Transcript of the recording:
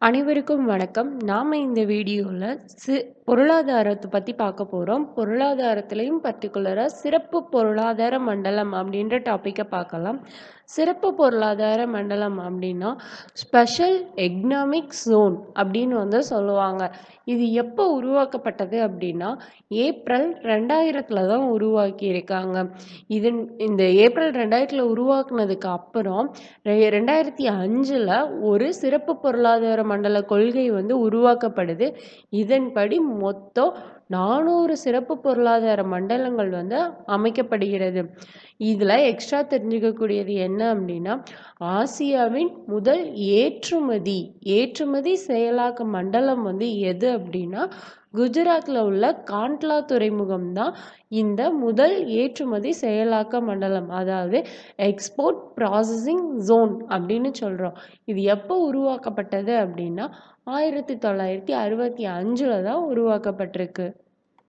அனைவருக்கும் வணக்கம். நாம இந்த வீடியோல பொருளாதாரத்தை பத்தி பார்க்க போறோம். பொருளாதாரத்திலையும் பர்ட்டிகுலரா சிறப்பு பொருளாதார மண்டலம் அப்படின்ற டாபிக்கை பார்க்கலாம். சிறப்பு பொருளாதார மண்டலம் அப்படின்னா ஸ்பெஷல் எக்கனாமிக் ஜோன் அப்படின்னு சொல்லுவாங்க. இது எப்போ உருவாக்கப்பட்டது அப்படின்னா ஏப்ரல் 2000 தான் உருவாக்கி இருக்காங்க. இந்த ஏப்ரல் 2000 உருவாக்குனதுக்கு அப்புறம் 2005 ஒரு சிறப்பு பொருளாதார மண்டல கொள்கை உருவாக்கப்படுது. இதன்படி மொத்தம் 400 சிறப்பு பொருளாதார மண்டலங்கள் அமைக்கப்படுகிறது. இதுல எக்ஸ்ட்ரா தெரிஞ்சுக்கக்கூடியது என்ன அப்படின்னா ஆசியாவின் முதல் ஏற்றுமதி செயலாக்க மண்டலம் எது அப்படின்னா குஜராத்ல உள்ள காண்ட்லா துறைமுகம் தான் இந்த முதல் ஏற்றுமதி செயலாக்க மண்டலம், அதாவது எக்ஸ்போர்ட் ப்ராசஸிங் ஜோன் அப்படின்னு சொல்றோம். இது எப்போ உருவாக்கப்பட்டது அப்படின்னா 1965 தான் உருவாக்கப்பட்டிருக்கு.